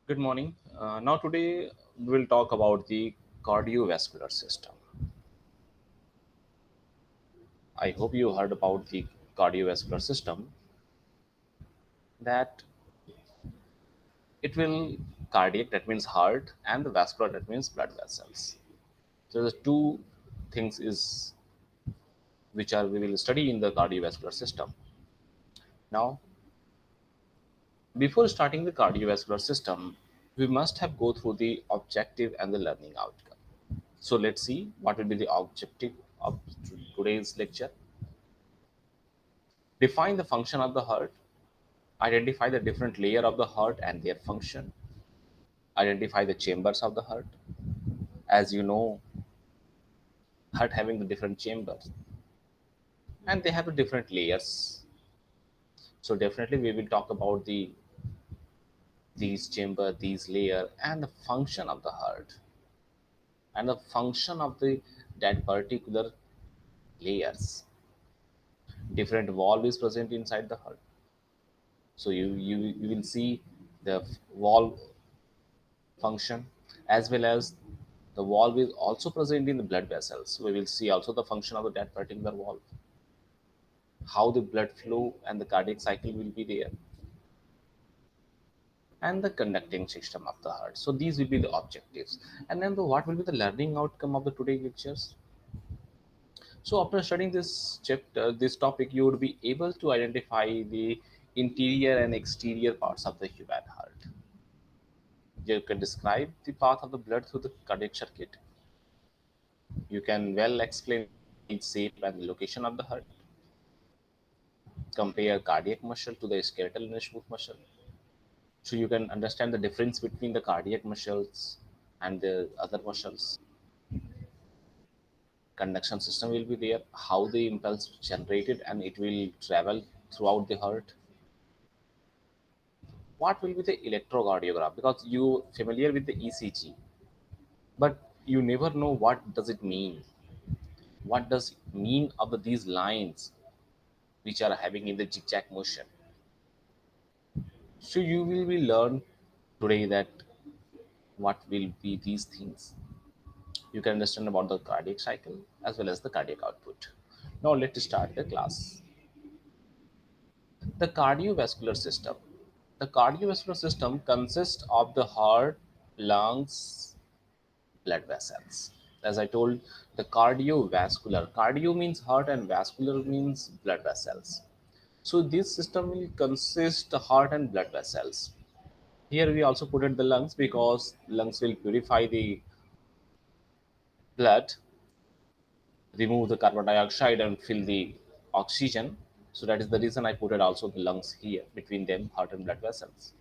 Good morning. Now, today we'll talk about the cardiovascular system. I hope you heard about the cardiovascular system that it will cardiac, that means heart, and the vascular, that means blood vessels. So, the two things is which are we will study in the cardiovascular system. Now, before starting the cardiovascular system, we must have go through the objective and the learning outcome. So, let's see what will be the objective of today's lecture. Define the function of the heart, identify the different layer of the heart and their function, identify the chambers of the heart. As you know, heart having the different chambers and they have the different layers. So definitely we will talk about these chamber, these layer and the function of the heart and the function of the that particular layers. Different valve is present inside the heart. So you will see the valve function as well as the valve is also present in the blood vessels. We will see also the function of that particular valve, how the blood flow and the cardiac cycle will be there, and the conducting system of the heart. So these will be the objectives. And then what will be the learning outcome of the today lectures? So after studying this chapter, this topic, you would be able to identify the interior and exterior parts of the human heart. You can describe the path of the blood through the cardiac circuit. You can well explain its shape and the location of the heart. Compare cardiac muscle to the skeletal and smooth muscle. So you can understand the difference between the cardiac muscles and the other muscles. Conduction system will be there, how the impulse generated and it will travel throughout the heart. What will be the electrocardiogram? Because you familiar with the ECG, but you never know what does it mean. What does it mean of these lines which are having in the zigzag motion? So you will be learn today that what will be these things. You can understand about the cardiac cycle as well as the cardiac output. Now let's start the class. The cardiovascular system. The cardiovascular system consists of the heart, lungs, blood vessels. As I told, the cardiovascular. Cardio means heart and vascular means blood vessels. So this system will consist the heart and blood vessels. Here we also put it the lungs because lungs will purify the blood, remove the carbon dioxide and fill the oxygen. So that is the reason I put it also the lungs here between them, heart and blood vessels.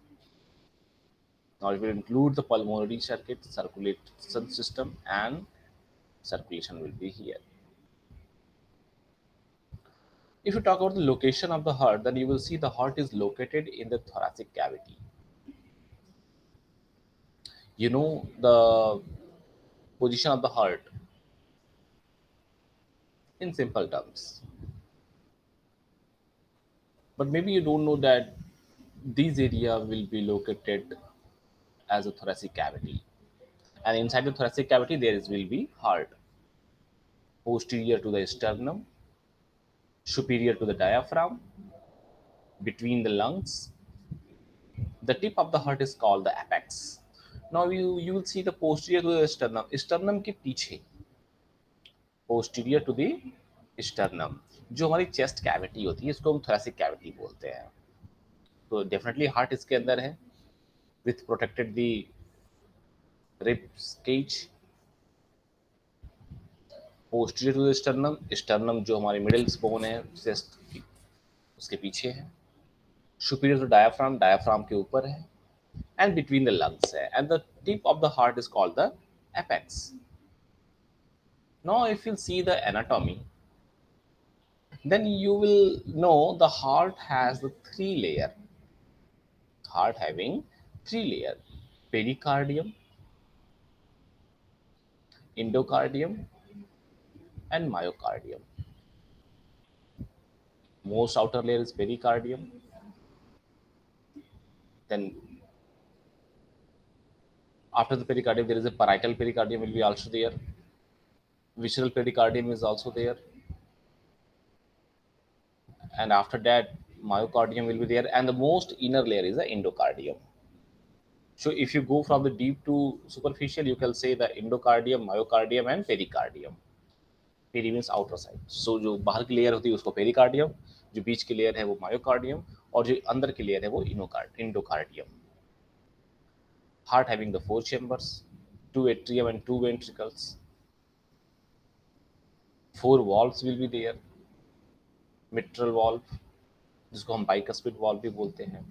Now it will include the pulmonary circuit, circulation system, and circulation will be here. If you talk about the location of the heart, then you will see the heart is located in the thoracic cavity. You know the position of the heart in simple terms, but maybe you don't know that this area will be located as a thoracic cavity, and inside the thoracic cavity there is will be heart, posterior to the sternum, superior to the diaphragm, between the lungs. The tip of the heart is called the apex. Now you will see the posterior to the sternum, sternum के पीछे, posterior to the sternum, जो हमारी chest cavity होती है इसको हम thoracic cavity बोलते हैं. तो डेफिनेटली हार्ट इसके अंदर है, with protected the ribs cage. Posterior to the sternum, sternum जो हमारी मिडिल बोन है चेस्ट की उसके पीछे है. सुपीरियर टू डायाफ्राम, डायाफ्राम के ऊपर है. एंड बिटवीन द लंग्स है. And the tip of the heart is called the apex. Now if you see the anatomy, then you will know the heart has the three layer. Heart having three layer: pericardium, endocardium, and myocardium. Most outer layer is pericardium, then After the pericardium, there is a parietal pericardium will be also there. Visceral pericardium is also there, and after that, myocardium will be there, and the most inner layer is the endocardium. So if you go from the deep to superficial, you can say the endocardium, myocardium, and pericardium. Peri means outer side. So जो बाहर की layer होती है उसको pericardium, जो बीच की layer है वो मायोकार्डियम, और जो अंदर की लेयर है वो endocardium. Heart having the four chambers, two atrium and two ventricles. Four valves will be there. Mitral valve, जिसको हम बाइकस्पिड वाल्व भी बोलते हैं,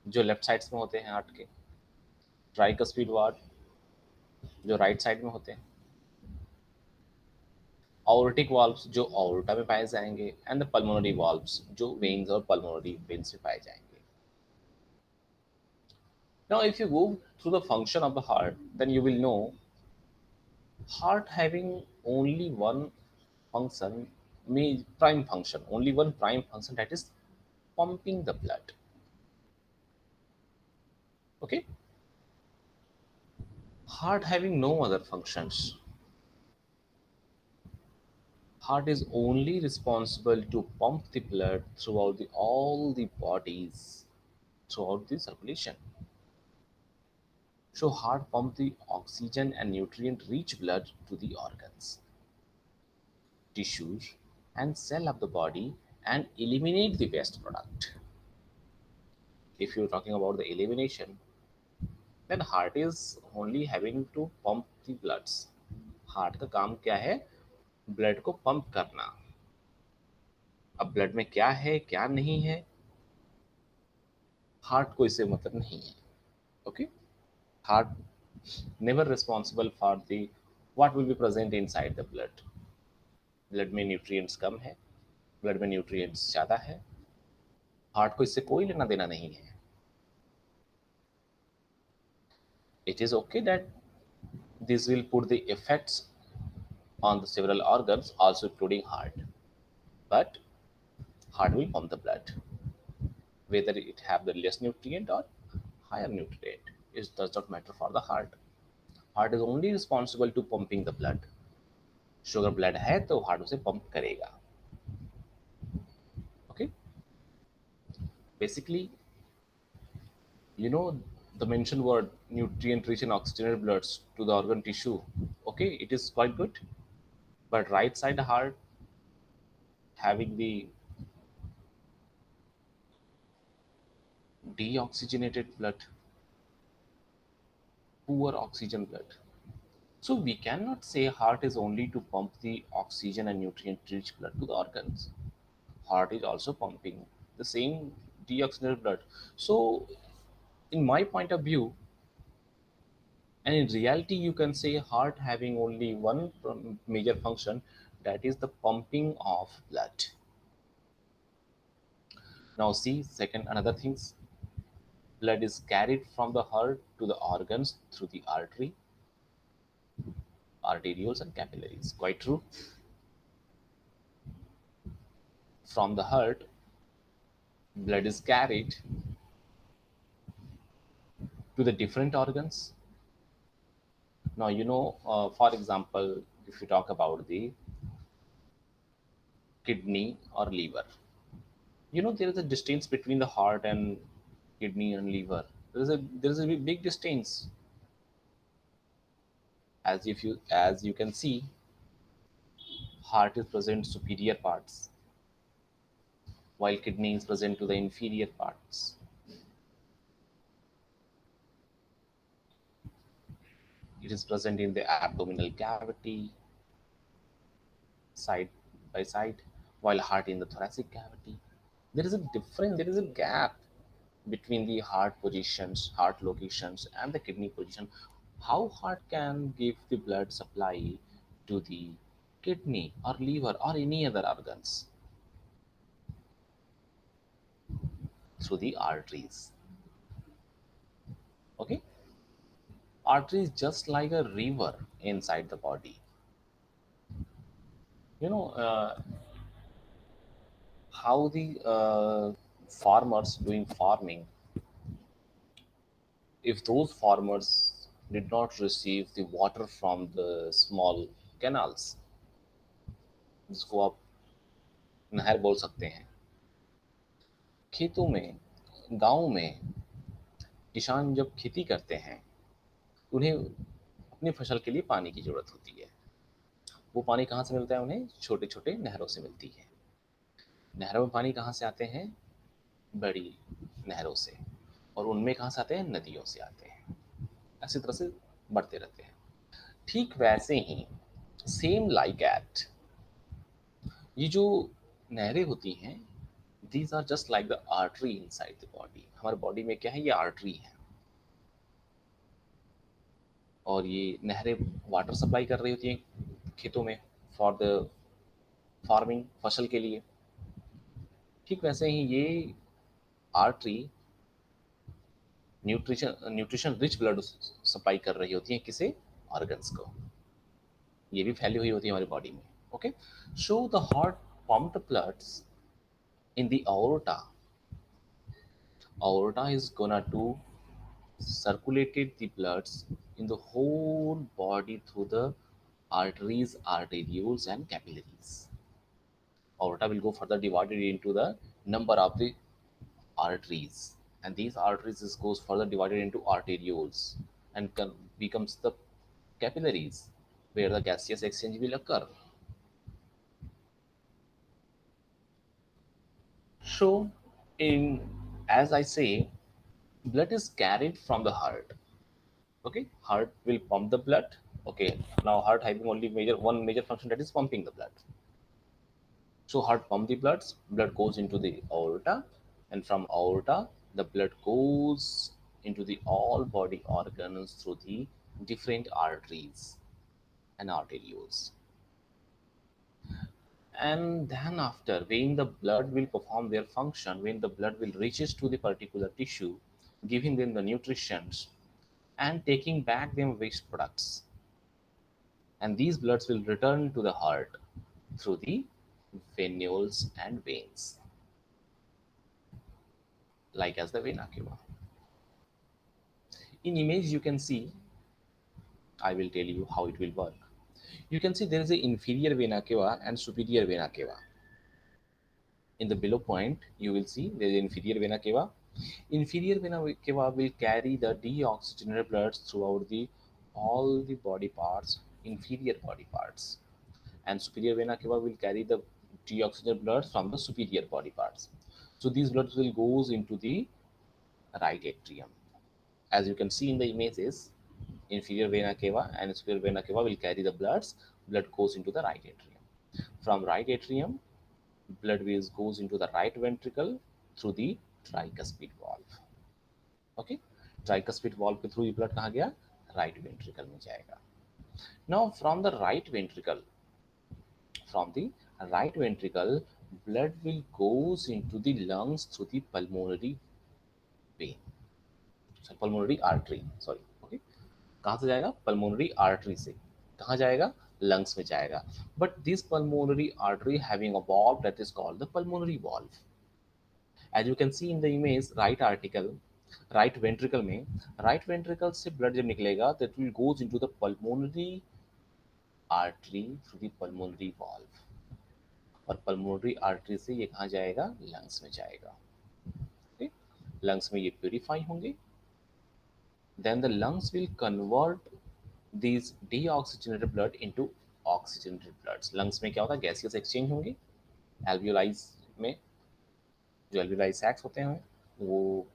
जो लेफ्ट साइड्स में होते हैं हार्ट के. ट्राइकस्पिड वाल्व, जो राइट साइड में होते हैं. Aortic valves, जो aorta में पाए जाएंगे. एंड द pulmonary valves, जो veins और pulmonary veins में पाए जाएंगे. Now, if you go through the function of the heart, then you will know heart having only one function, prime function, only one prime function, that is pumping the blood. Okay? Heart having no other functions. Heart is only responsible to pump the blood throughout all the bodies, throughout the circulation. So heart pump the oxygen and nutrient rich blood to the organs, tissues, and cell of the body, and eliminate the waste product. If you're talking about the elimination, then heart is only having to pump the bloods. Heart का काम क्या है? Blood को pump करना. अब blood में क्या है क्या नहीं है, हार्ट को इससे मतलब नहीं है. Okay. Heart never responsible for the what will be present inside the blood. Blood में न्यूट्रिएंट्स कम है, ब्लड में न्यूट्रिएंट्स ज़्यादा है, हार्ट को इससे कोई लेना देना नहीं है. It is okay that this will put the effects on the several organs, also including heart. But heart will pump the blood, whether it have the less nutrient or higher nutrient. It does not matter for the heart. Heart is only responsible to pumping the blood. Sugar blood है तो heart उसे pump करेगा. Okay. Basically, you know the mentioned word nutrient rich and oxygenated bloods to the organ tissue. Okay, it is quite good. But right side heart having the deoxygenated blood, poor oxygen blood. So we cannot say heart is only to pump the oxygen and nutrient rich blood to the organs. Heart is also pumping the same deoxygenated blood. So in my point of view, and in reality, you can say heart having only one major function, that is the pumping of blood. Now see second another things. Blood is carried from the heart to the organs through the arterioles and capillaries. Quite true. From the heart, blood is carried to the different organs. Now, for example, if you talk about the kidney or liver, there is a distance between the heart and kidney and liver. There is a big distance. As you can see, heart is present superior parts, while kidney is present to the inferior parts. It is present in the abdominal cavity, side by side, while heart in the thoracic cavity. There is a gap between the heart positions, heart locations, and the kidney position. How heart can give the blood supply to the kidney or liver or any other organs? Through the arteries. Okay. Artery is just like a river inside the body. You know how the farmers doing farming, if those farmers did not receive the water from the small canals, जिसको आप नहर बोल सकते हैं। खेतों में, गाँव में किसान जब खेती करते हैं, उन्हें अपनी फसल के लिए पानी की ज़रूरत होती है। वो पानी कहाँ से मिलता है उन्हें? छोटे-छोटे नहरों से मिलती है। नहरों में पानी कहाँ से आते हैं? बड़ी नहरों से। और उनमें कहाँ से आते हैं? नदियों से आते हैं। ऐसी तरह से बढ़ते रहते हैं। ठीक वैसे ही सेम लाइक एट, ये जो नहरें होती हैं, these are just like the artery inside the body. हमारे बॉडी में क्या है? ये आर्टरी है। और ये नहरें वाटर सप्लाई कर रही होती हैं खेतों में फॉर द फार्मिंग, फसल के लिए। ठीक वैसे ही ये artery nutrition nutrition rich blood supply कर रही होती है किसे? ऑर्गन्स को। ये भी फैली हुई होती है हमारी बॉडी में। Okay, so the heart pump the bloods in the aorta. Aorta is gonna to circulated the bloods in the whole body through the arteries, arterioles, and capillaries. Aorta will go further divided into the number of the arteries, and these arteries goes further divided into arterioles and becomes the capillaries, where the gaseous exchange will occur. So, in as I say, blood is carried from the heart. Okay, heart will pump the blood. Okay, now heart having only one major function, that is pumping the blood. So heart pump the blood goes into the aorta, and from aorta the blood goes into the all body organs through the different arteries and arterioles. And then after, when the blood will perform their function, when the blood will reaches to the particular tissue, giving them the nutritions and taking back them waste products, and these bloods will return to the heart through the venules and veins, like as the vena cava. In image you can see, I will tell you how it will work. You can see there is a inferior vena cava and superior vena cava. In the below point you will see there is inferior vena cava. Inferior vena cava will carry the deoxygenated blood throughout the all the body parts, inferior body parts, and superior vena cava will carry the deoxygenated blood from the superior body parts. So these bloods will goes into the right atrium. As you can see in the images, inferior vena cava and superior vena cava will carry the bloods. Blood goes into the right atrium. From right atrium, blood goes into the right ventricle through the tricuspid valve. Okay, tricuspid valve के through ये blood कहाँ गया? Right ventricle में जाएगा. Now from the right ventricle, blood will goes into the lungs through the pulmonary vein, pulmonary artery, sorry. Okay, कहाँ से जाएगा? Pulmonary artery से कहाँ जाएगा? Lungs में जाएगा. But this pulmonary artery having a valve that is called the pulmonary valve. As you can see in the image, right ventricle में, right ventricle से blood जब निकलेगा, that will goes into the pulmonary artery through the pulmonary valve. और pulmonary artery से ये कहाँ जाएगा? Lungs में जाएगा. Okay? Lungs में ये purify होंगे. Then the lungs will convert these deoxygenated blood into oxygenated bloods. Lungs में क्या होता है? Gaseous exchange होंगे. Alveoli में जो alveoli sacs होते हैं वो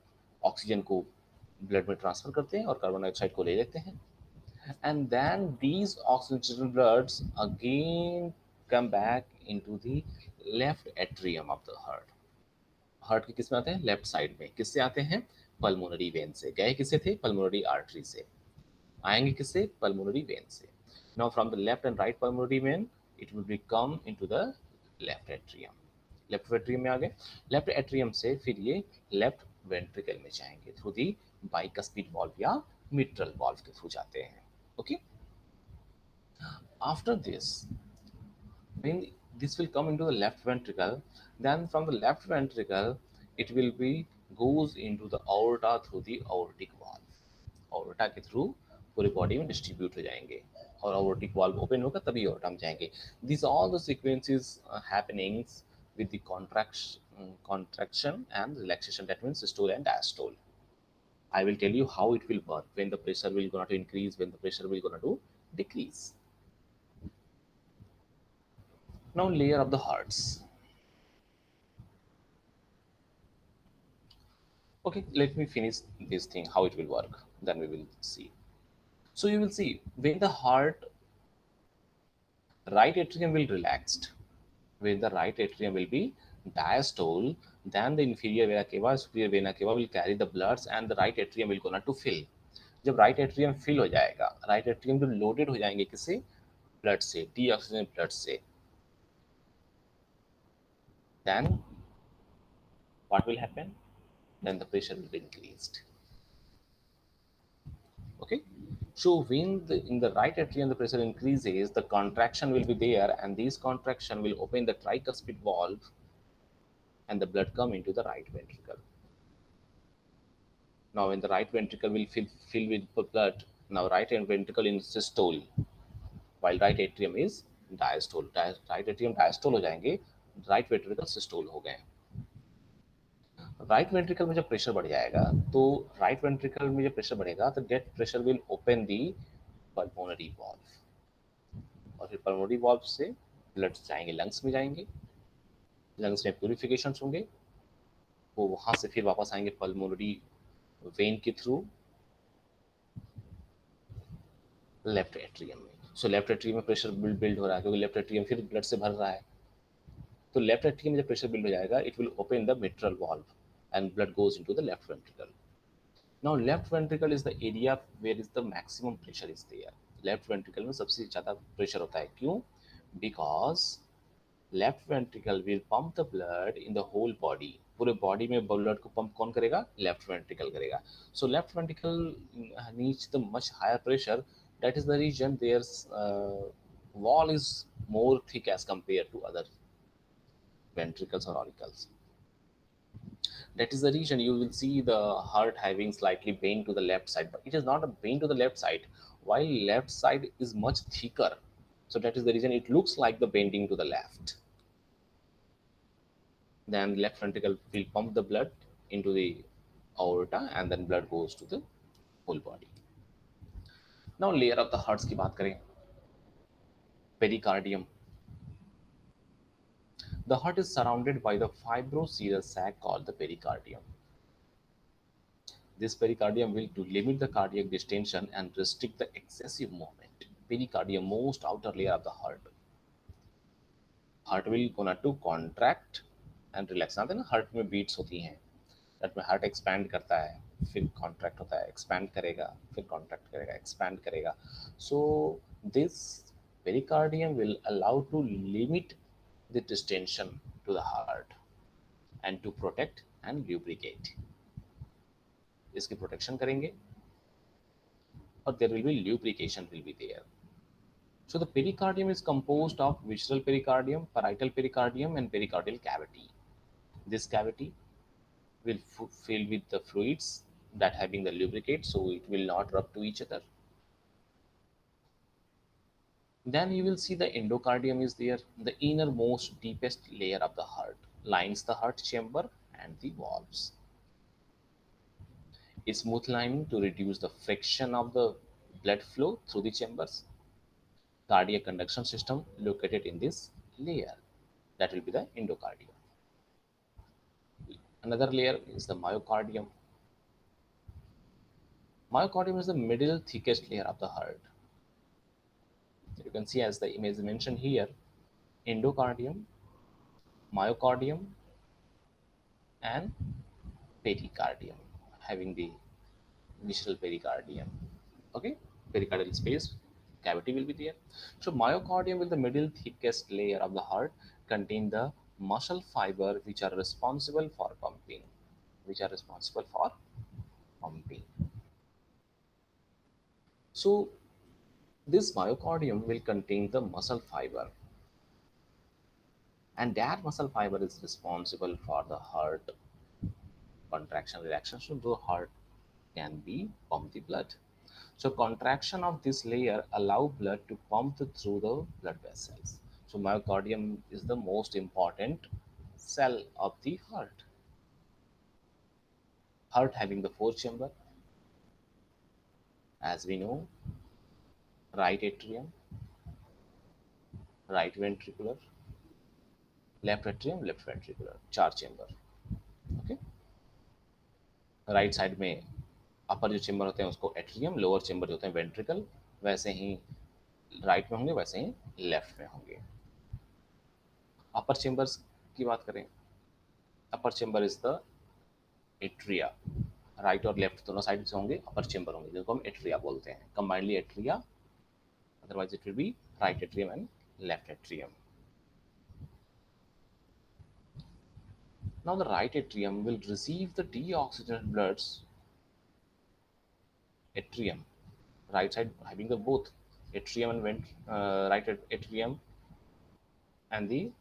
ऑक्सीजन को ब्लड में ट्रांसफर करते हैं और कार्बन डाइऑक्साइड को ले लेते हैं. And then these oxygenated bloods again come back into the left atrium of the heart. Heart के किस में आते हैं? लेफ्ट साइड में. किससे आते हैं? पल्मोनरी वेन से. गए किससे थे? पल्मोनरी आर्टरी से. आएंगे किससे? पल्मोनरी वेन से. Now from the left and right pulmonary vein it will be come into the left atrium. Left atrium में आ गए. लेफ्ट एट्रियम से फिर ये लेफ्ट वेंट्रिकल में जाएंगे थ्रू दी बाइकस्पिड वाल्व या मिट्रल वाल्व के थ्रू जाते हैं. Okay, after this, when this will come into the left ventricle, then from the left ventricle it will be goes into the aorta through the aortic valve. Aorta के through पूरे body में distribute हो जाएंगे और aortic valve open होगा तभी aorta में जाएंगे. These all the sequences happenings with the contraction and relaxation, that means systole and diastole. I will tell you how it will work, when the pressure will gonna to increase, when the pressure will gonna to decrease. Now layer of the hearts. Okay, let me finish this thing, how it will work, then we will see. So you will see when the heart right atrium will relaxed, when the right atrium will be diastole, then the inferior vena cava, superior vena cava will carry the bloods and the right atrium will gonna to fill. जब right atrium fill हो जाएगा, right atrium जो loaded हो जाएंगे किसी blood से, डीऑक्सीजन blood से, then what will happen? Then the pressure will be increased. Okay, so when in the right atrium the pressure increases, the contraction will be there, and this contraction will open the tricuspid valve and the blood come into the right ventricle. Now when the right ventricle will fill with blood, now right ventricle in systole while right atrium is diastole. Right atrium diastole हो जाएंगे, right ventricle systole हो गए. Right ventricle में जब pressure बढ़ जाएगा, तो right ventricle में जब प्रेशर बढ़ेगा तो that pressure will open the pulmonary valve, और फिर पल्मोनरी वॉल्व से ब्लड जाएंगे लंग्स में, जाएंगे लंग्स में प्यूरिफिकेशन होंगे, वो वहां से फिर वापस आएंगे पल्मोनरी वेन के थ्रू लेफ्ट एट्रियम में. सो लेफ्ट एट्रियम में प्रेशर बिल्ड हो रहा है, क्योंकि लेफ्ट एट्रियम फिर ब्लड से भर रहा है. तो लेफ्ट एट्रियम में जब प्रेशर बिल्ड हो जाएगा, it will open the mitral valve and blood goes into the left ventricle. Now left ventricle is the area where is the maximum pressure is there. Left ventricle में सबसे ज़्यादा pressure होता है. क्यों? Because left ventricle will pump the blood in the whole body. पूरे body में blood को pump कौन करेगा? लेफ्ट वेंट्रिकल करेगा. So left ventricle needs the much higher pressure. That is the reason their wall is more thick as compared to other ventricles or auricles. That is the reason you will see the heart having slightly bend to the left side, but it is not a bend to the left side, while left side is much thicker. So that is the reason it looks like the bending to the left. Then left ventricle will pump the blood into the aorta and then blood goes to the whole body. Now layer of the hearts की बात करें, pericardium. The heart is surrounded by the fibroserous sac called the pericardium. This pericardium will to limit the cardiac distension and restrict the excessive movement. Pericardium, most outer layer of the heart. Heart will gonna to contract and relax. ना heart में beats होती हैं. That में heart expand करता है, फिर contract होता है, expand करेगा, फिर contract करेगा, expand करेगा. So this pericardium will allow to limit the distension to the heart and to protect and lubricate. इसकी प्रोटेक्शन करेंगे और there will be lubrication will be there. So the pericardium is composed of visceral pericardium, parietal pericardium, and pericardial cavity. This cavity will fill with the fluids that having the lubricate, so it will not rub to each other. Then you will see the endocardium is there, the innermost deepest layer of the heart, lines the heart chamber and the valves. Smooth lining to reduce the friction of the blood flow through the chambers. Cardiac conduction system located in this layer, that will be the endocardium. Another layer is the myocardium. Myocardium is the middle thickest layer of the heart. You can see as the image mentioned here, endocardium, myocardium, and pericardium, having the visceral pericardium. Okay, pericardial space cavity will be there. So myocardium will the middle thickest layer of the heart contain the muscle fiber which are responsible for pumping, So this myocardium will contain the muscle fiber, and that muscle fiber is responsible for the heart contraction, relaxation, so the heart can be pump the blood. So contraction of this layer allow blood to pump through the blood vessels. So myocardium is the most important cell of the heart. Heart having the four chamber, as we know, right atrium, right ventricular, left atrium, left ventricular, चार chamber. Okay. Right side में अपर जो chamber होते हैं उसको atrium, lower chamber जो होते हैं ventricle, वैसे ही राइट में होंगे वैसे ही लेफ्ट में होंगे. अपर चेंबर्स की बात करें, upper chamber is the atria. Right और लेफ्ट दोनों साइड से होंगे अपर चेंबर होंगे जिनको हम एट्रिया बोलते हैं. Combinedly atria, otherwise it will be right atrium and left atrium. Now the right atrium will receive the deoxygenated bloods. Atrium, right side having the both atrium and right atrium and the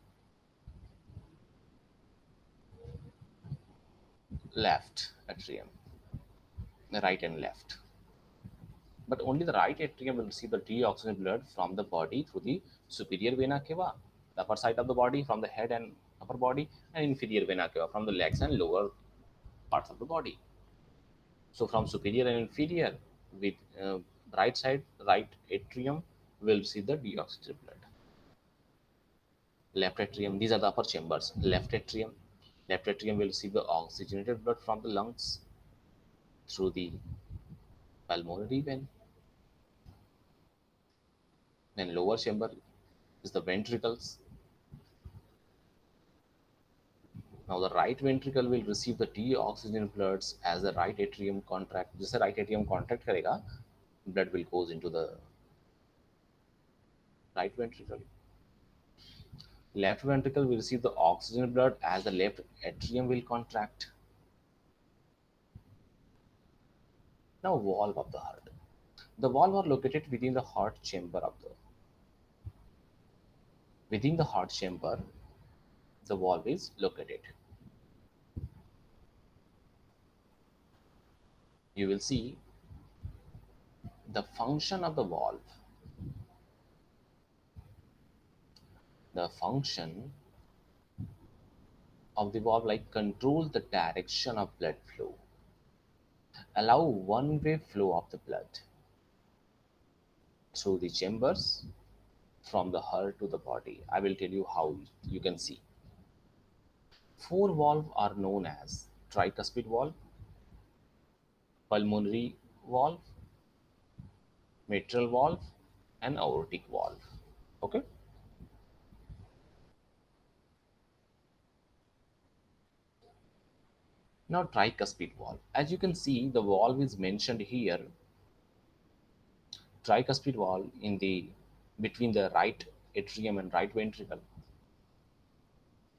left atrium, the right and left. But only the right atrium will receive the deoxygenated blood from the body through the superior vena cava, the upper side of the body from the head and upper body, and inferior vena cava from the legs and lower parts of the body. So from superior and inferior, with right side, right atrium will receive the deoxygenated blood. Left atrium, these are the upper chambers. Left atrium will receive the oxygenated blood from the lungs through the pulmonary vein. Then lower chamber is the ventricles. Now the right ventricle will receive the deoxygenated bloods as the right atrium contract. जैसे right atrium contract करेगा, blood will goes into the right ventricle. Left ventricle will receive the oxygen blood as the left atrium will contract. Now valve of the heart. The valve are located within the heart chamber of the. Within the heart chamber, the valve is located. You will see the function of the valve. The function of the valve like control the direction of blood flow, allow one-way flow of the blood through the chambers from the heart to the body. I will tell you how you can see. Four valves are known as tricuspid valve, pulmonary valve, mitral valve, and aortic valve. Okay. Now tricuspid valve. As you can see, the valve is mentioned here. Tricuspid valve in the between the right atrium and right ventricle.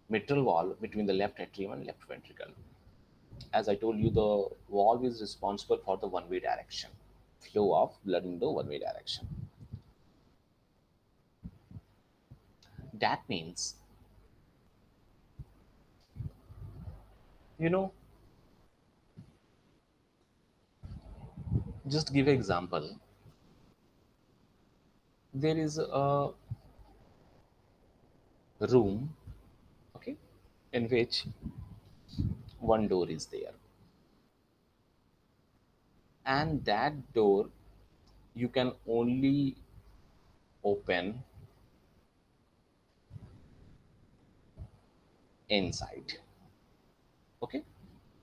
Mitral valve between the left atrium and left ventricle. As I told you, the valve is responsible for the one-way direction, flow of blood in the one-way direction. That means, you know, just give an example. There is a room, okay, in which one door is there, and that door you can only open inside. Okay,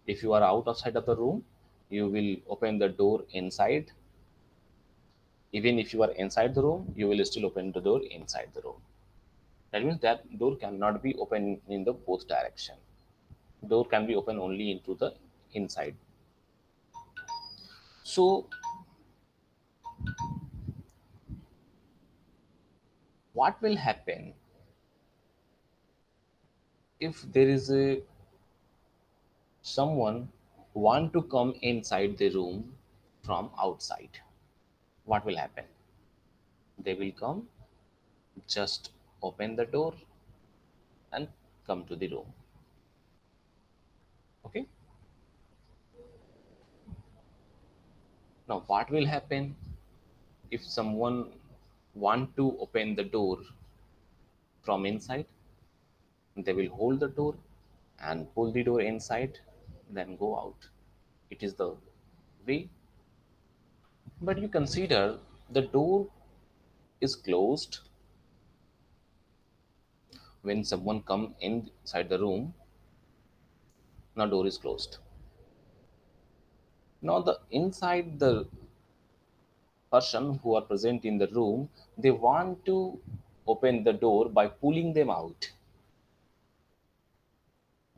if you are outside of the room, you will open the door inside. Even if you are inside the room, you will still open the door inside the room. That means that door cannot be open in the both direction. Door can be open only into the inside. So what will happen if there is a someone want to come inside the room from outside? What will happen? They will come, just open the door and come to the room. Okay. Now, what will happen if someone want to open the door from inside? They will hold the door and pull the door inside, then go out. It is the way. But you consider the door is closed when someone come inside the room. Now door is closed. Now the inside the person who are present in the room, they want to open the door by pulling them out.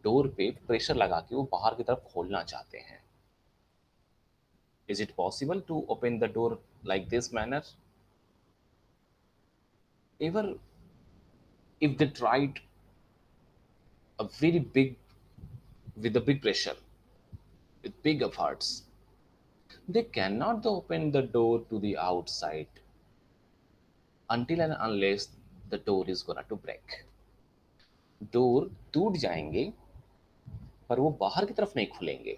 Door पे pressure लगा के वो बाहर की तरफ खोलना चाहते हैं. Is it possible to open the door like this manner? Ever, if they tried a very big, with a big pressure, with big efforts, they cannot open the door to the outside until and unless the door is gonna to break. Door टूट जाएंगे पर वो बाहर की तरफ नहीं खुलेंगे.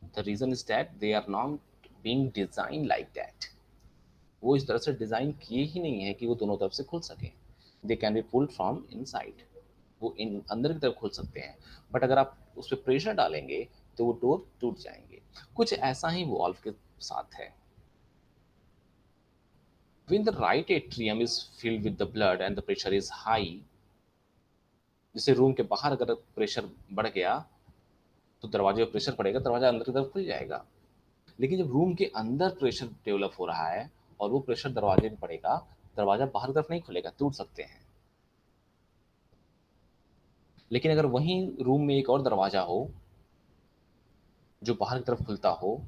The reason is that they are not being design like that. वो इस तरह से डिजाइन किए ही नहीं है कि वो दोनों तरफ से खुल सके. They can be pulled from inside. वो इन अंदर की तरफ खुल सकते हैं, बट अगर आप उस पर प्रेशर डालेंगे तो वो डोर टूट जाएंगे. कुछ ऐसा ही वॉल्व के साथ है. When the right atrium is filled with the blood and the pressure is high, जैसे रूम के बाहर अगर प्रेशर बढ़ गया तो दरवाजे पर प्रेशर पड़ेगा, दरवाजा अंदर की तरफ खुल जाएगा. लेकिन जब रूम के अंदर प्रेशर डेवलप हो रहा है और वो प्रेशर दरवाजे में पड़ेगा, दरवाजा बाहर की तरफ नहीं खुलेगा, टूट सकते हैं. लेकिन अगर वहीं रूम में एक और दरवाजा हो जो बाहर की तरफ खुलता हो,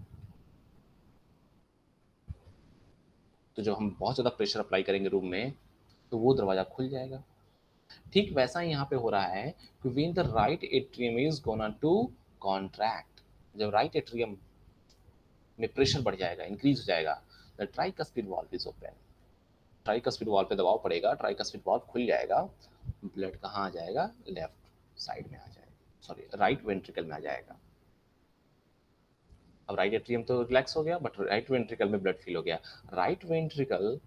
तो जब हम बहुत ज़्यादा प्रेशर अप्लाई करेंगे रूम में तो वो दरवाजा खुल जाएगा. ठीक वैसा ही यहाँ पे हो रहा है कि when the right atrium is gonna to contract, जब राइट एट्रियम में प्रेशर बढ़ जाएगा, इंक्रीज हो जाएगा, the tricuspid valve is open. Tricuspid valve पे दबाव पड़ेगा, ट्राइकस्पिड वाल्व खुल जाएगा, ब्लड कहाँ आ जाएगा, लेफ्ट साइड में आ जाएगा, सॉरी राइट वेंट्रिकल में आ जाएगा. अब राइट एट्रियम तो रिलैक्स हो गया, बट राइट वेंट्रिकल में ब्लड फिल हो गया. Right ventricle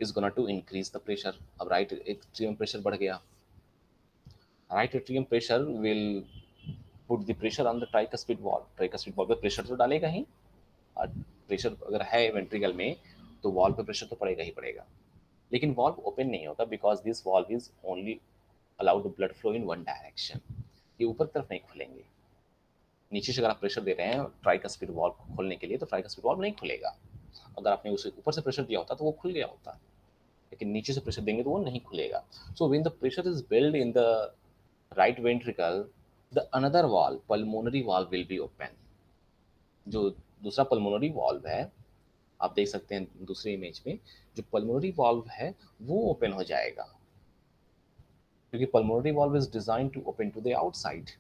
is gonna to increase the pressure. अब राइट एट्रियम प्रेशर बढ़ गया. Right atrium pressure will put the pressure on the tricuspid valve. Tricuspid valve पे प्रेशर तो डालेगा ही, और प्रेशर अगर है वेंट्रिकल में तो वाल्व पे प्रेशर तो पड़ेगा ही पड़ेगा. लेकिन वाल्व ओपन नहीं होता because this valve is only allowed blood flow in one direction. ये ऊपर तरफ नहीं खुलेंगे. नीचे से अगर आप प्रेशर दे रहे हैं ट्राइकस्पिड वाल्व खोलने के लिए तो ट्राइकस्पिड वाल्व नहीं खुलेगा. अगर आपने उसे ऊपर से प्रेशर दिया होता तो वो खुल गया होता, लेकिन नीचे से प्रेशर देंगे तो वो नहीं खुलेगा. So when the pressure is build in the right ventricle, the another valve, pulmonary valve will be open. जो दूसरा पल्मोनरी वाल्व है, आप देख सकते हैं दूसरे इमेज में, जो पल्मोनरी वाल्व है वो ओपन हो जाएगा, क्योंकि pulmonary valve is design to open to the outside.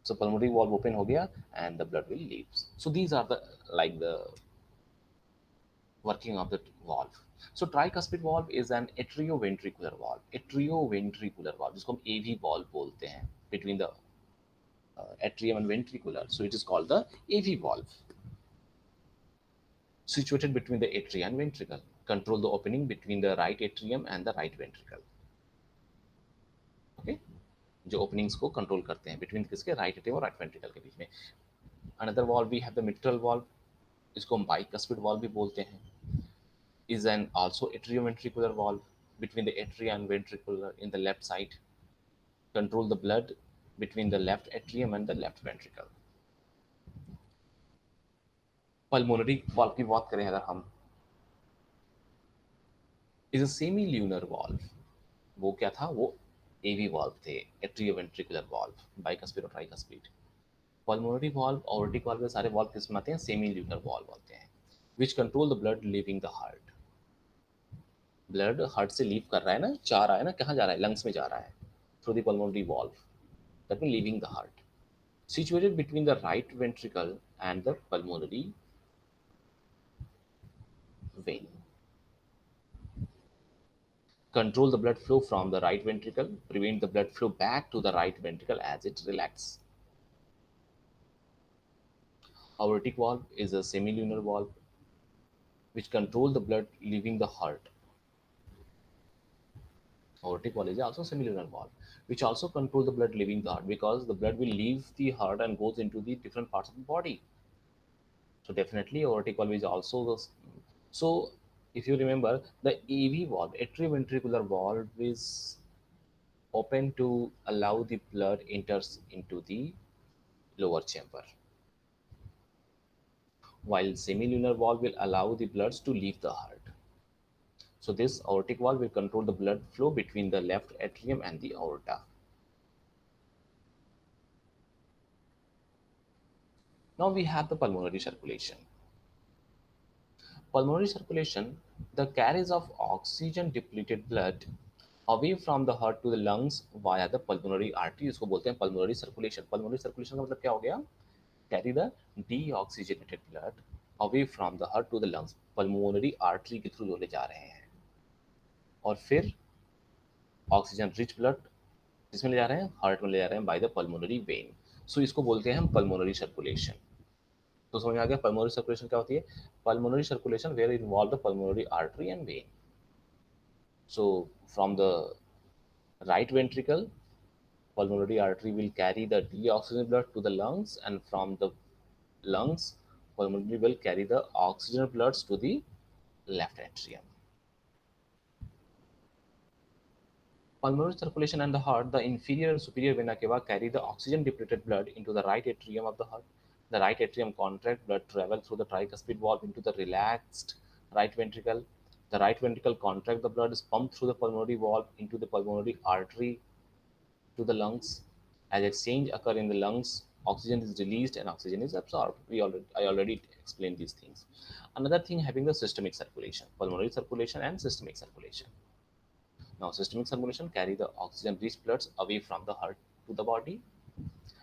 So pulmonary valve open हो गया and the blood will leave. So these are the like the working of the valve. So tricuspid valve is an atrioventricular valve. Atrioventricular valve जिसको हम AV valve बोलते हैं, between the atrium and ventricular. So it is called the AV valve. Situated between the atria and ventricle. Control the opening between the right atrium and the right ventricle. Okay. जो openings को control करते हैं between किसके, right atrium और right ventricle के बीच में. Another valve we have the mitral valve, इसको हम बाइकस्पिड वाल्व भी बोलते हैं. Is an also atrioventricular valve between the atria and ventricular in the left side. Control the blood between the left atrium and the left ventricle. Pulmonary valve की बात करें अगर हम, is a semi lunar valve. वो क्या था, वो एवी valve थे, एट्रियोवेंट्रिकुलर वाल्व, बाइकस्पिड और ट्राइकस्पिड. पल्मोनरी वाल्व और ऑर्टिक वाल्व सारे वाल्व किस में आते हैं, सेमी ल्यूनर वाल्व होते हैं, which control the blood leaving the heart. Blood heart से लीव कर रहा है ना, जा रहा है ना, कहाँ जा रहा है, लंग्स में जा रहा है, through the pulmonary valve, that mean leaving the heart. Situated between the right ventricle and the pulmonary vein. Control the blood flow from the right ventricle, prevent the blood flow back to the right ventricle as it relaxes. Aortic valve is a semilunar valve which control the blood leaving the heart. Aortic valve is also semilunar valve, which also control the blood leaving the heart because the blood will leave the heart and goes into the different parts of the body. So definitely aortic valve is also the. So if you remember, the AV valve, atrioventricular valve, is open to allow the blood enters into the lower chamber, while semilunar valve will allow the bloods to leave the heart. So this aortic valve will control the blood flow between the left atrium and the aorta. Now we have the pulmonary circulation. Pulmonary circulation, the carriage of oxygen depleted blood away from the heart to the lungs via the pulmonary artery, इसको बोलते हैं pulmonary circulation. Pulmonary circulation का मतलब क्या हो गया? Carry the deoxygenated blood away from the heart to the lungs, pulmonary artery के through जो ले जा रहे हैं, और फिर ऑक्सीजन रिच ब्लड जिसमें ले जा रहे हैं, हार्ट में ले जा रहे हैं बाय द पल्मोनरी वेन. सो इसको बोलते हैं हम पल्मोनरी सर्कुलेशन. तो समझ में आ गया पल्मोनरी सर्कुलेशन क्या होती है? Pulmonary circulation where involve the pulmonary artery and vein. So from the right ventricle, pulmonary artery will carry the deoxygenated blood to the lungs, and from the lungs, pulmonary will carry the oxygen bloods to the left atrium. Pulmonary circulation and the heart, the inferior and superior vena cava carry the oxygen depleted blood into the right atrium of the heart. The right atrium contract, blood travel through the tricuspid valve into the relaxed right ventricle. The right ventricle contract, the blood is pumped through the pulmonary valve into the pulmonary artery to the lungs. As exchange occur in the lungs, oxygen is released and oxygen is absorbed. I already explained these things. Another thing having the systemic circulation, pulmonary circulation and systemic circulation. Now, systemic circulation carry the oxygen-rich bloods away from the heart to the body,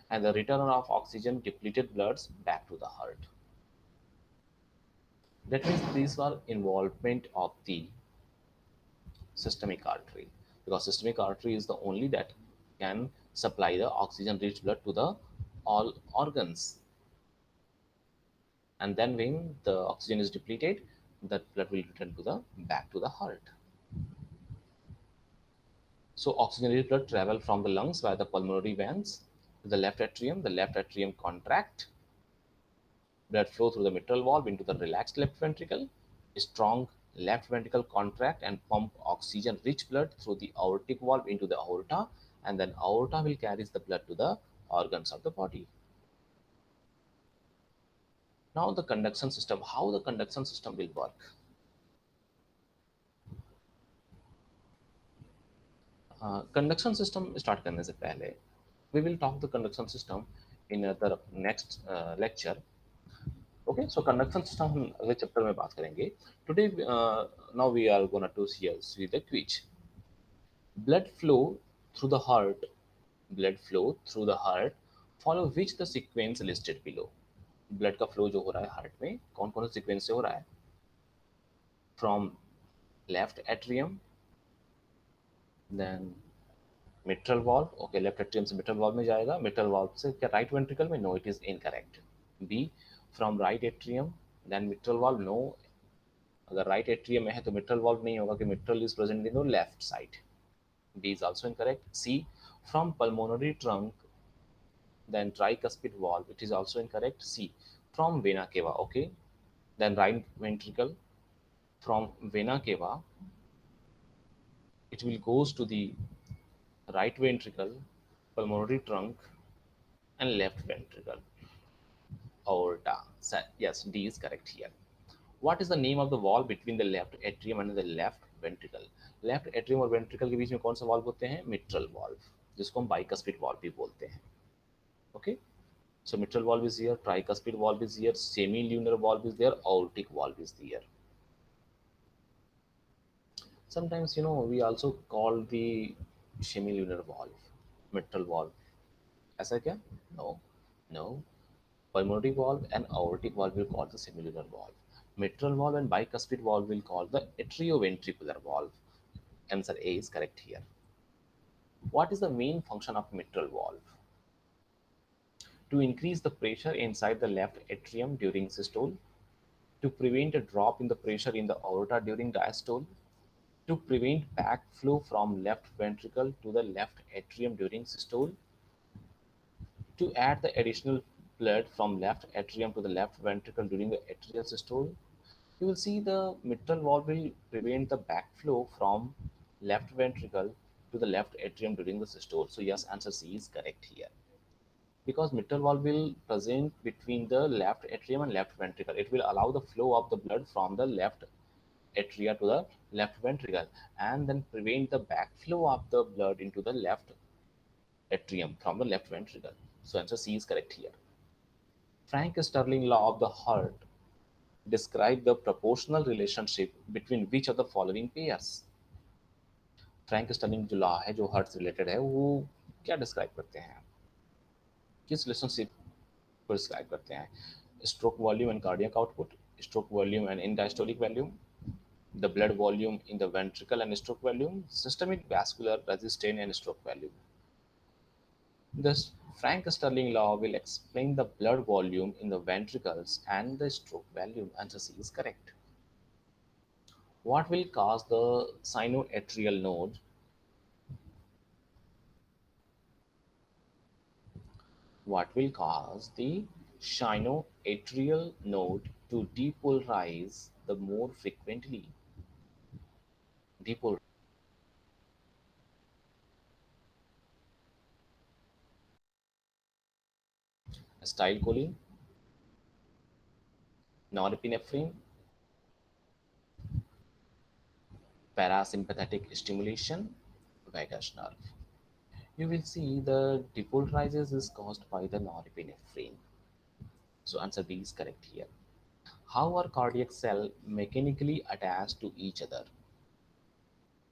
and the return of oxygen-depleted bloods back to the heart. That means these are involvement of the systemic artery, because systemic artery is the only that can supply the oxygen-rich blood to the all organs. And then when the oxygen is depleted, that blood will return to the back to the heart. So oxygenated blood travel from the lungs via the pulmonary veins to the left atrium. The left atrium contract. Blood flow through the mitral valve into the relaxed left ventricle. A strong left ventricle contract and pump oxygen-rich blood through the aortic valve into the aorta, and then aorta will carry the blood to the organs of the body. Now the conduction system. How the conduction system will work? Conduction system start करने से पहले we will talk the conduction system in the next lecture. Okay, so conduction system हम अगले chapter में बात करेंगे. Today now we are gonna to see the quiz. Blood flow through the heart. Blood flow through the heart. Follow which the sequence listed below. Blood का flow जो हो रहा है heart में कौन कौन से sequence से हो रहा है? From left atrium, then mitral valve. Okay, left atrium से mitral valve में जाएगा. Mitral valve से क्या right ventricle में? No, it is incorrect. B, from right atrium, then mitral valve. No, अगर राइट एट्रियम में है तो मिट्रल वॉल्व नहीं होगा कि mitral is present in the left side. B is also incorrect. C, from pulmonary trunk then tricuspid valve, it is also incorrect. C, from vena cava. Okay, then right ventricle. From vena cava it will goes to the right ventricle, pulmonary trunk, and left ventricle, aorta. Yes, D is correct here. What is the name of the valve between the left atrium and the left ventricle? Left atrium और ventricle के बीच में कौन सा valve होते हैं? Mitral valve, जिसको हम बाइकस्पिड वाल्व भी बोलते हैं. Okay, so mitral valve is here, tricuspid valve is here, semilunar valve is there, aortic valve is there. Sometimes we also call the semilunar valve mitral valve. ऐसा क्या? No, no. Pulmonary valve and aortic valve will call the semilunar valve. Mitral valve and bicuspid valve will call the atrioventricular valve. Answer A is correct here. What is the main function of mitral valve? to increase the pressure inside the left atrium during systole, to prevent a drop in the pressure in the aorta during diastole, to prevent backflow from left ventricle to the left atrium during systole, to add the additional blood from left atrium to the left ventricle during the atrial systole. You will see the mitral valve will prevent the backflow from left ventricle to the left atrium during the systole. So yes, answer C is correct here. Because mitral valve will present between the left atrium and left ventricle. It will allow the flow of the blood from the left atria to the left ventricle and then prevent the backflow of the blood into the left atrium from the left ventricle. So answer C is correct here. Frank Sterling law of the heart describe the proportional relationship between which of the following pairs. Frank Starling जो law है जो heart से related है वो क्या describe करते हैं, किस रिलेशनशिप को डिस्क्राइब करते हैं? Stroke volume and cardiac output, stroke volume and in diastolic volume, the blood volume in the ventricle and stroke volume, systemic vascular resistance and stroke volume. Thus, Frank Sterling law will explain the blood volume in the ventricles and the stroke volume. Answer C is correct. What will cause the sinoatrial node? What will cause the sinoatrial node to depolarize the more frequently? Depolarize. Acetylcholine, norepinephrine, parasympathetic stimulation, vagus nerve. You will see the depolarization is caused by the norepinephrine. So answer B is correct here. How are cardiac cells mechanically attached to each other?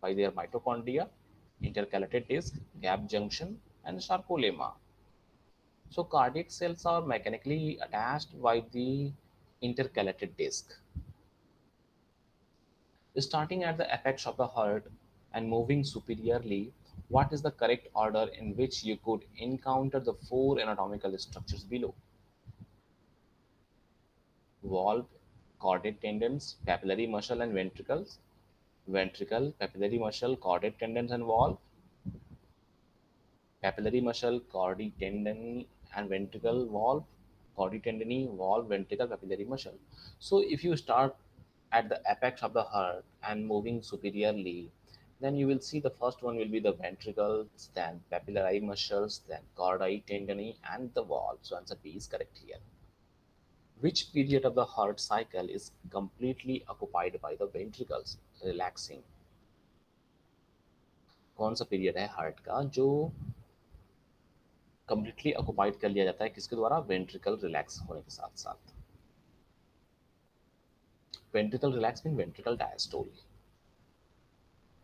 By their mitochondria, intercalated disc, gap junction, and sarcolemma. So cardiac cells are mechanically attached by the intercalated disc. Starting at the apex of the heart and moving superiorly, what is the correct order in which you could encounter the four anatomical structures below? Valve, chordate tendons, papillary muscle and ventricles, ventricle, papillary muscle, chordate tendons and valve, papillary muscle, chordate tendon and ventricle, valve, chordate tendon, valve, ventricle, papillary muscle. So if you start at the apex of the heart and moving superiorly, then you will see the first one will be the ventricles, then papillary muscles, then chordate tendon and the valve. So answer B is correct here. Which period of the heart cycle is completely occupied by the ventricles relaxing? कौन सा period है heart का जो completely occupied कर लिया जाता है किसके द्वारा? वेंट्रिकल रिलैक्स होने के साथ साथ. Ventricle relax means ventricle diastole.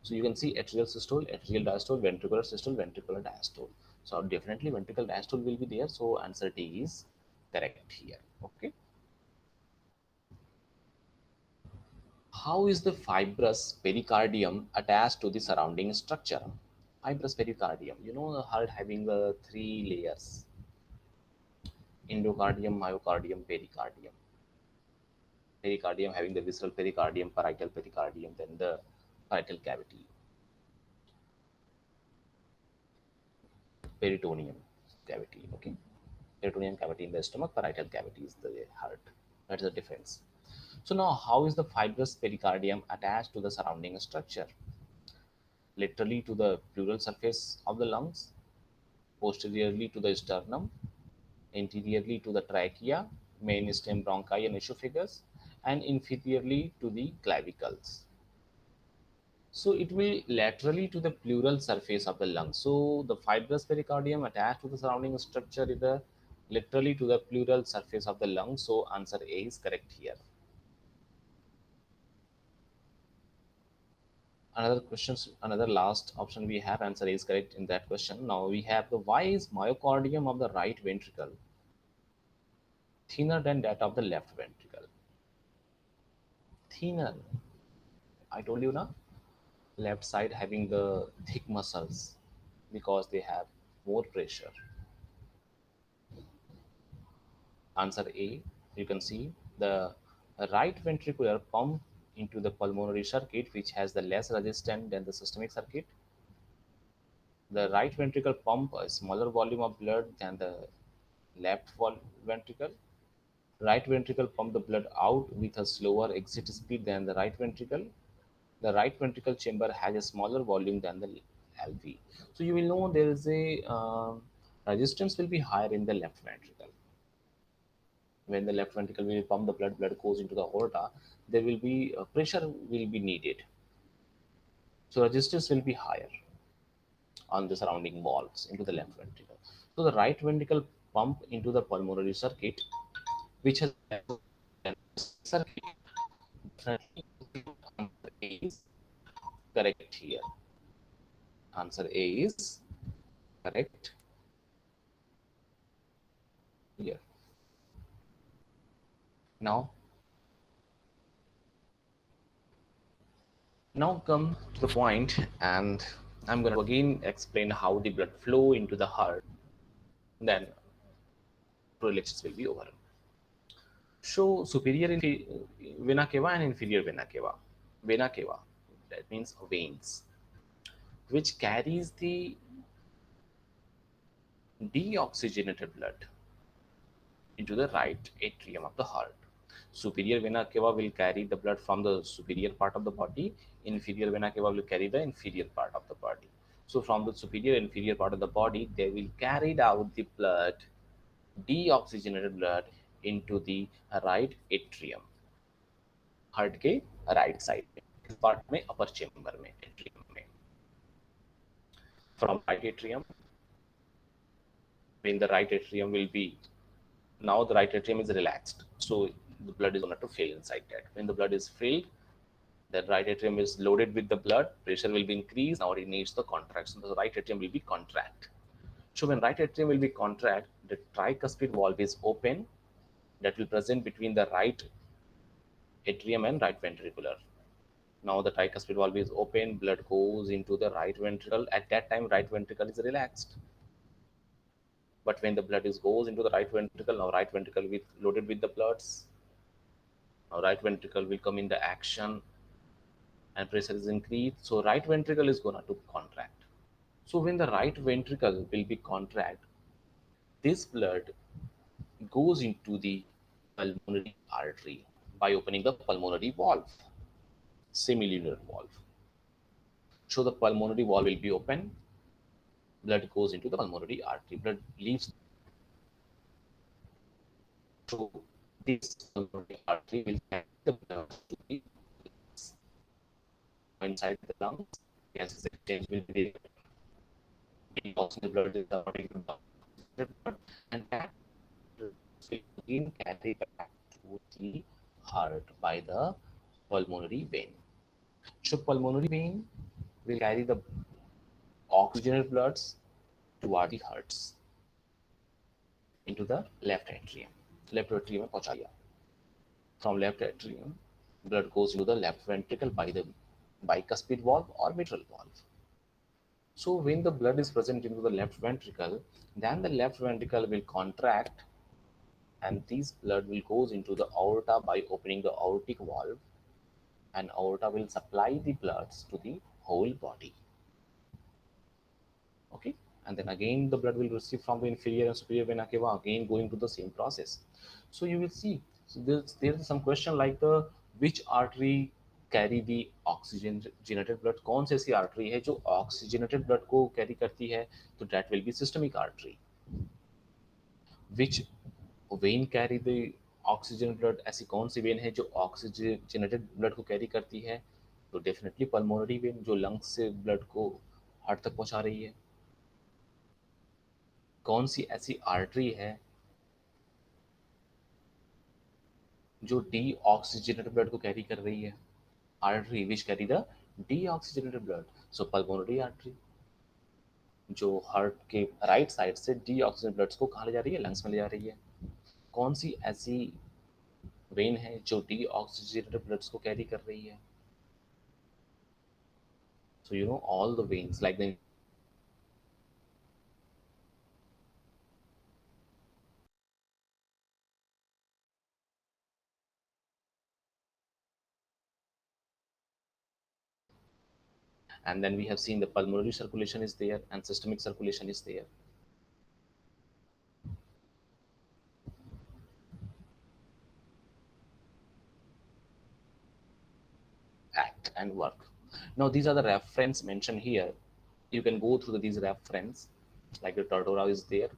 So you can see atrial systole, atrial diastole, ventricular systole, ventricular diastole. So definitely ventricle diastole will be there. So answer D is correct here. Okay. How is the fibrous pericardium attached to the surrounding structure? Fibrous pericardium. You know the heart having the three layers: endocardium, myocardium, pericardium. Pericardium having the visceral pericardium, parietal pericardium, then the parietal cavity, peritoneum cavity. Okay, peritoneum cavity in the stomach, parietal cavity is the heart. That's the difference. So now, how is the fibrous pericardium attached to the surrounding structure? Laterally to the pleural surface of the lungs, posteriorly to the sternum, anteriorly to the trachea, main stem bronchi and esophagus, and inferiorly to the clavicles. So it will laterally to the pleural surface of the lung. So the fibrous pericardium attached to the surrounding structure is the laterally to the pleural surface of the lung. So answer A is correct here. Another questions, another last option we have, answer A is correct in that question. Now we have the why is myocardium of the right ventricle thinner than that of the left ventricle? Thinner. I told you now, left side having the thick muscles because they have more pressure. Answer A, you can see the right ventricular pump into the pulmonary circuit, which has the less resistance than the systemic circuit. The right ventricle pump a smaller volume of blood than the ventricle. Right ventricle pump the blood out with a slower exit speed than the right ventricle. The right ventricle chamber has a smaller volume than the LV. So you will know there is a resistance will be higher in the left ventricle. When the left ventricle will pump the blood goes into the aorta, there will be pressure will be needed. So resistance will be higher on the surrounding walls into the left ventricle. So the right ventricle pump into the pulmonary circuit, which has circuit definitely answer A is correct here. Answer A is correct here. Now, now come to the point, and I'm going to again explain how the blood flow into the heart. Then lectures will be over. So vena cava and inferior vena cava. Vena cava, that means veins, which carries the deoxygenated blood into the right atrium of the heart. Superior vena cava will carry the blood from the superior part of the body. Inferior vena cava will carry the inferior part of the body. So from the superior and inferior part of the body, they will carry out the blood, deoxygenated blood, into the right atrium. Heart के right side में, किस part में, अपर chamber में, atrium में. From right atrium, when the right atrium will be, now the right atrium is relaxed, so the blood is going to fill inside that. When the blood is filled, the right atrium is loaded with the blood, pressure will be increased, now it needs the contraction, so the right atrium will be contract. So when right atrium will be contract, the tricuspid valve is open, that will present between the right atrium and right ventricular. Now the tricuspid valve is open, blood goes into the right ventricle. At that time, right ventricle is relaxed. But when the blood is goes into the right ventricle, now right ventricle with loaded with the bloods. Now right ventricle will come in the action and pressure is increased. So right ventricle is gonna to contract. So when the right ventricle will be contract, this blood goes into the pulmonary artery by opening the pulmonary valve, semilunar valve. So the pulmonary valve will be open, blood goes into the pulmonary artery, blood leaves through this pulmonary artery will carry the blood to the lungs. Inside the lungs, gases exchange will be there. Oxygen blood is supporting the blood, and that will again carry back to the heart by the pulmonary vein. So pulmonary vein will carry the oxygenated bloods toward the hearts into the left atrium. Left atrium में पहुंचा दिया. From left atrium, blood goes into the left ventricle by the bicuspid valve or mitral valve. So when the blood is present into the left ventricle, then the left ventricle will contract, and this blood will goes into the aorta by opening the aortic valve, and aorta will supply the bloods to the whole body. Okay, and then again the blood will receive from the inferior and superior vena cava, again going to the same process. So you will see, so there's some question like the which artery carry the oxygenated blood, कौन सी ऐसी artery है जो oxygenated blood को carry करती है, तो that will be systemic artery. Which vein carry the oxygenated blood, ऐसी कौन सी वेन है जो ऑक्सीजनेटेड ब्लड को कैरी करती है, तो डेफिनेटली पल्मोनरी वेन जो लंग्स से ब्लड को हार्ट तक पहुंचा रही है. कौन सी ऐसी आर्टरी है जो डीऑक्सीजनेटेड ब्लड को कैरी कर रही है, artery which carry the deoxygenated blood, so pulmonary artery जो हार्ट के राइट साइड से डीऑक्सीजनेटेड ब्लड्स को कहाँ ले जा रही है, लंग्स में ले जा रही है. कौन सी ऐसी वेन है जो डीऑक्सीजनेटेड ब्लड्स को कैरी कर रही है, so you know all the veins like the And then we have seen the pulmonary circulation is there and systemic circulation is there. Act and work. Now these are the reference mentioned here. You can go through these reference, like the Tortora is there,